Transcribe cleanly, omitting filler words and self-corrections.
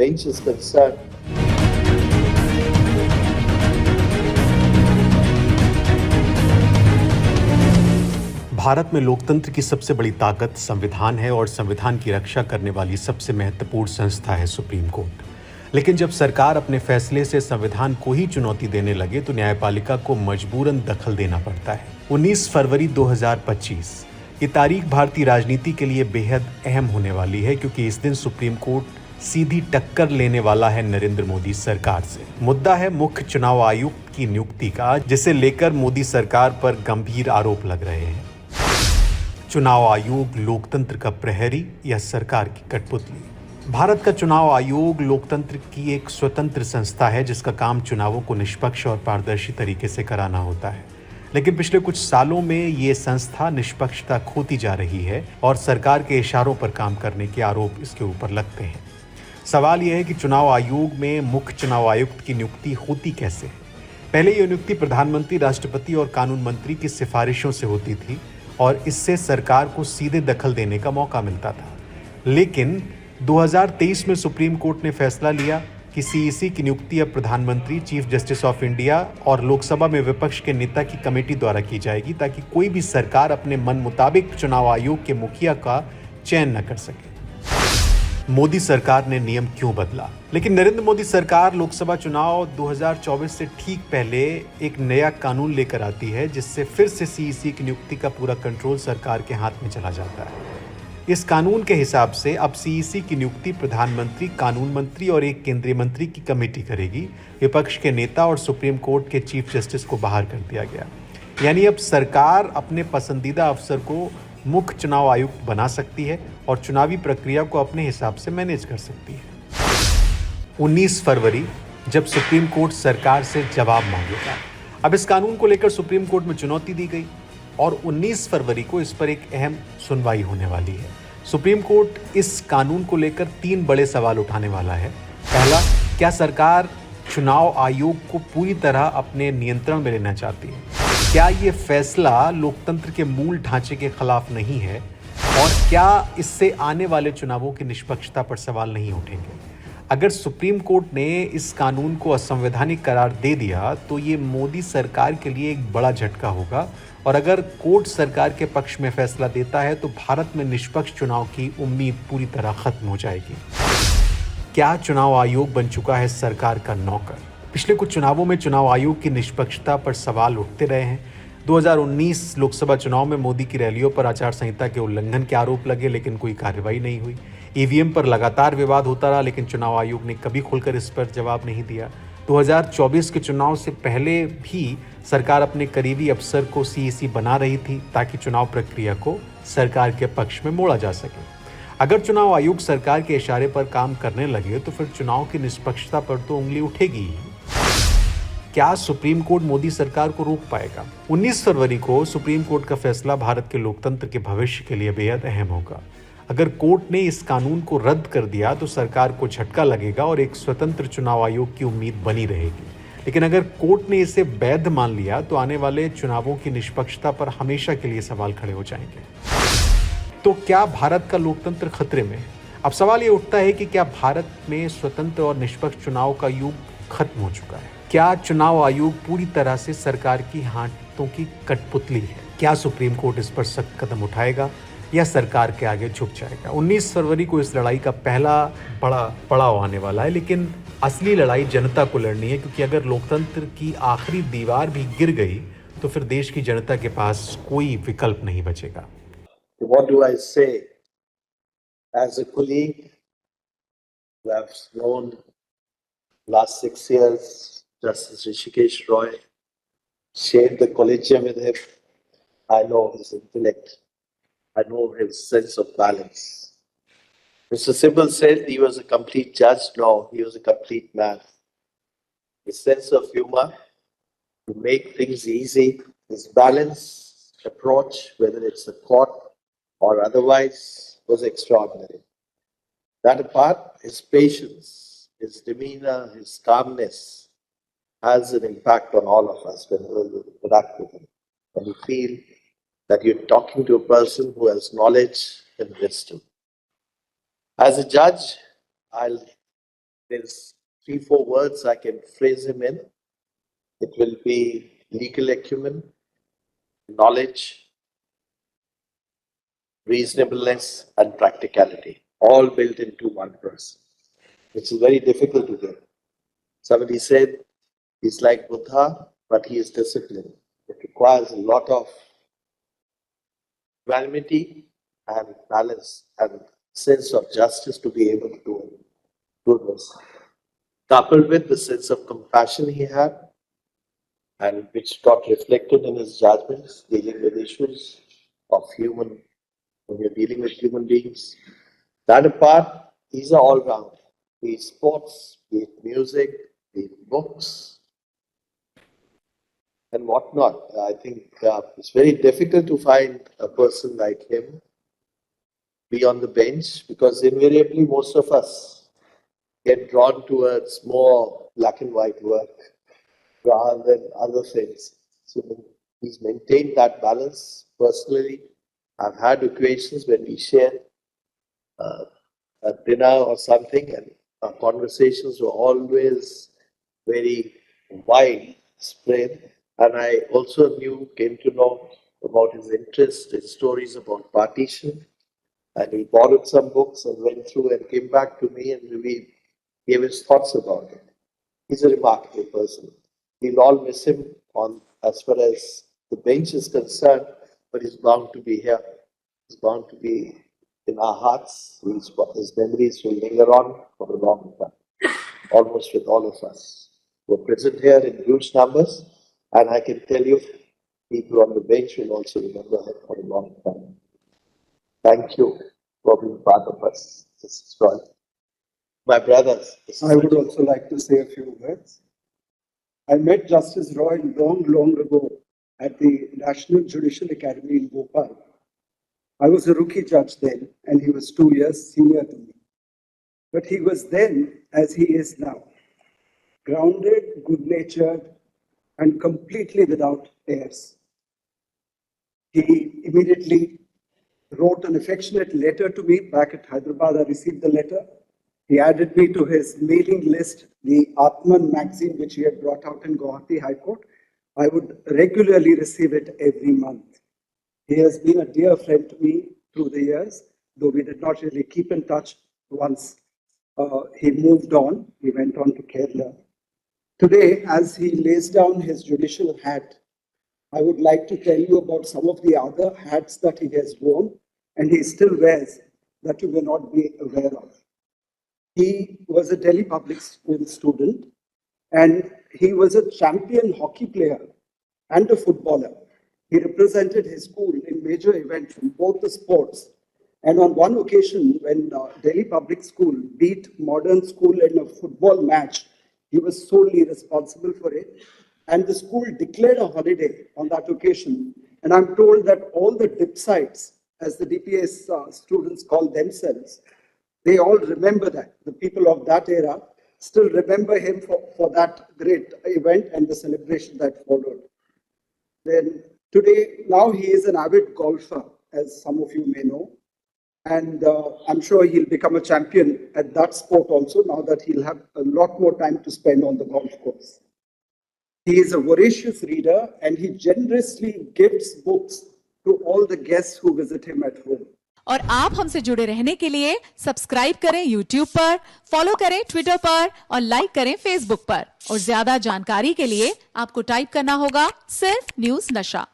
bench is concerned, Bharat में लोकतंत्र की सबसे बड़ी ताकत संविधान है और संविधान की रक्षा करने वाली सबसे महत्वपूर्ण संस्था है सुप्रीम कोर्ट। लेकिन जब सरकार अपने फैसले से संविधान को ही चुनौती देने लगे तो न्यायपालिका को मजबूरन दखल देना पड़ता है। 19 फरवरी 2025 ये तारीख भारतीय राजनीति के लिए बेहद अहम होने वाली है, क्योंकि इस दिन सुप्रीम कोर्ट सीधी टक्कर लेने वाला है नरेंद्र मोदी सरकार से। मुद्दा है मुख्य चुनाव आयुक्त की नियुक्ति का, जिसे लेकर मोदी सरकार पर गंभीर आरोप लग रहे हैं। चुनाव आयोग लोकतंत्र का प्रहरी या सरकार की कठपुतली? भारत का चुनाव आयोग लोकतंत्र की एक स्वतंत्र संस्था है, जिसका काम चुनावों को निष्पक्ष और पारदर्शी तरीके से कराना होता है। लेकिन पिछले कुछ सालों में ये संस्था निष्पक्षता खोती जा रही है और सरकार के इशारों पर काम करने के आरोप इसके ऊपर लगते हैं। सवाल यह है कि चुनाव आयोग में मुख्य चुनाव आयुक्त की नियुक्ति होती कैसे है? पहले यह नियुक्ति प्रधानमंत्री, राष्ट्रपति और कानून मंत्री की सिफारिशों से होती थी और इससे सरकार को सीधे दखल देने का मौका मिलता था। लेकिन 2023 में सुप्रीम कोर्ट ने फैसला लिया कि सीईसी की नियुक्ति अब प्रधानमंत्री, चीफ जस्टिस ऑफ इंडिया और लोकसभा में विपक्ष के नेता की कमेटी द्वारा की जाएगी, ताकि कोई भी सरकार अपने मन मुताबिक चुनाव आयोग के मुखिया का चयन न कर सके। मोदी सरकार ने नियम क्यों बदला? लेकिन नरेंद्र मोदी सरकार लोकसभा चुनाव 2024 से ठीक पहले एक नया कानून लेकर आती है, जिससे फिर से सीईसी की नियुक्ति का पूरा कंट्रोल सरकार के हाथ में चला जाता है। इस कानून के हिसाब से अब सीईसी की नियुक्ति प्रधानमंत्री, कानून मंत्री और एक केंद्रीय मंत्री की कमेटी करेगी। विपक्ष के नेता और सुप्रीम कोर्ट के चीफ जस्टिस को बाहर कर दिया गया। यानी अब सरकार अपने पसंदीदा अफसर को मुख्य चुनाव आयुक्त बना सकती है और चुनावी प्रक्रिया को अपने हिसाब से मैनेज कर सकती है। 19 फरवरी जब सुप्रीम कोर्ट सरकार से जवाब मांगेगा। अब इस कानून को लेकर सुप्रीम कोर्ट में चुनौती दी गई और 19 फरवरी को इस पर एक अहम सुनवाई होने वाली है। सुप्रीम कोर्ट इस कानून को लेकर 3 बड़े सवाल उठाने वाला है। पहला, क्या सरकार चुनाव आयोग को पूरी तरह अपने नियंत्रण में लेना चाहती है? क्या ये फैसला लोकतंत्र के मूल ढांचे के खिलाफ नहीं है? और क्या इससे आने वाले चुनावों की निष्पक्षता पर सवाल नहीं उठेंगे? अगर सुप्रीम कोर्ट ने इस कानून को असंवैधानिक करार दे दिया तो ये मोदी सरकार के लिए एक बड़ा झटका होगा, और अगर कोर्ट सरकार के पक्ष में फैसला देता है तो भारत में निष्पक्ष चुनाव की उम्मीद पूरी तरह खत्म हो जाएगी। क्या चुनाव आयोग बन चुका है सरकार का नौकर? पिछले कुछ चुनावों में चुनाव आयोग की निष्पक्षता पर सवाल उठते रहे हैं। 2019 लोकसभा चुनाव में मोदी की रैलियों पर आचार संहिता के उल्लंघन के आरोप लगे, लेकिन कोई कार्रवाई नहीं हुई। ईवीएम पर लगातार विवाद होता रहा, लेकिन चुनाव आयोग ने कभी खुलकर इस पर जवाब नहीं दिया। 2024 के चुनाव से पहले भी सरकार अपने करीबी अफसर को सीईसी बना रही थी, ताकि चुनाव प्रक्रिया को सरकार के पक्ष में मोड़ा जा सके। अगर चुनाव आयोग सरकार के इशारे पर काम करने लगे तो फिर चुनाव की निष्पक्षता पर तो उंगली उठेगी ही। क्या सुप्रीम कोर्ट मोदी सरकार को रोक पाएगा? 19 फरवरी को सुप्रीम कोर्ट का फैसला भारत के लोकतंत्र के भविष्य के लिए बेहद अहम होगा। अगर कोर्ट ने इस कानून को रद्द कर दिया तो सरकार को झटका लगेगा और एक स्वतंत्र चुनाव आयोग की उम्मीद बनी रहेगी। लेकिन अगर कोर्ट ने इसे वैध मान लिया तो आने वाले चुनावों की निष्पक्षता पर हमेशा के लिए सवाल खड़े हो जाएंगे। तो क्या भारत का लोकतंत्र खतरे में? अब सवाल ये उठता है कि क्या भारत में स्वतंत्र और निष्पक्ष चुनाव का युग खत्म हो चुका है? क्या चुनाव आयोग पूरी तरह से सरकार की हाथों की कठपुतली है? क्या सुप्रीम कोर्ट इस पर सख्त कदम उठाएगा या सरकार के आगे झुक जाएगा? 19 फरवरी को इस लड़ाई का पहला बड़ा पड़ाव आने वाला है, लेकिन असली लड़ाई जनता को लड़नी है, क्योंकि अगर लोकतंत्र की आखिरी दीवार भी गिर गई तो फिर देश की जनता के पास कोई विकल्प नहीं बचेगा। what do I say? As a colleague who I've known last 6 years, Justice Rishikesh Roy, shared the collegium with him. I know his intellect. I know his sense of balance. Mr. Sibal said he was a complete judge. No, he was a complete man. His sense of humor, to make things easy, his balanced approach, whether it's the court or otherwise, was extraordinary. That apart, his patience, his demeanor, his calmness has an impact on all of us when we interact with him. When you feel that you're talking to a person who has knowledge and wisdom. As a judge, I'll there's 3-4 words I can phrase him in. It will be legal acumen, knowledge, reasonableness, and practicality, all built into one person, which is very difficult to get. Somebody said he's like Buddha, but he is disciplined. It requires a lot of equanimity and balance and sense of justice to be able to do this. Coupled with the sense of compassion he had, and which got reflected in his judgments dealing with issues of human, when you're dealing with human beings. That apart, he's an all-round. Be it sports, be it music, be it books, and whatnot. I think it's very difficult to find a person like him be on the bench, because invariably most of us get drawn towards more black and white work rather than other things. So he's maintained that balance. Personally, I've had occasions when we share a dinner or something, and our conversations were always very widespread. And I also came to know about his interest in stories about partition. And he borrowed some books and went through and came back to me and we gave his thoughts about it. He's a remarkable person. We'll all miss him on as far as the bench is concerned, but he's bound to be here. He's bound to be in our hearts. His memories will linger on for a long time, almost with all of us. We're present here in huge numbers, and I can tell you, people on the bench will also remember him for a long time. Thank you for being part of us, Justice Roy. My brothers. I would also like to say a few words. I met Justice Roy long ago at the National Judicial Academy in Bhopal. I was a rookie judge then, and he was 2 years senior to me. But he was then as he is now, grounded, good-natured, and completely without airs. He immediately wrote an affectionate letter to me back at Hyderabad. I received the letter. He added me to his mailing list, the Atman magazine, which he had brought out in Guwahati High Court. I would regularly receive it every month. He has been a dear friend to me through the years, though we did not really keep in touch once he moved on. He went on to Kerala. Today, as he lays down his judicial hat, I would like to tell you about some of the other hats that he has worn and he still wears that you may not be aware of. He was a Delhi public school student and he was a champion hockey player and a footballer. He represented his school in major events in both the sports. And on one occasion, when Delhi public school beat modern school in a football match, he was solely responsible for it. And the school declared a holiday on that occasion. And I'm told that all the dipsites, as the DPS students call themselves, they all remember that. The people of that era still remember him for that great event and the celebration that followed. Then today, now he is an avid golfer, as some of you may know. And I'm sure he'll become a champion at that sport also, now that he'll have a lot more time to spend on the golf course. He is a voracious reader and he generously gives books to all the guests who visit him at home. और आप हमसे जुड़े रहने के लिए subscribe करें YouTube पर, follow करें Twitter पर और लाइक करें Facebook पर। और ज्यादा जानकारी के लिए आपको टाइप करना होगा सिर्फ न्यूज़ नशा।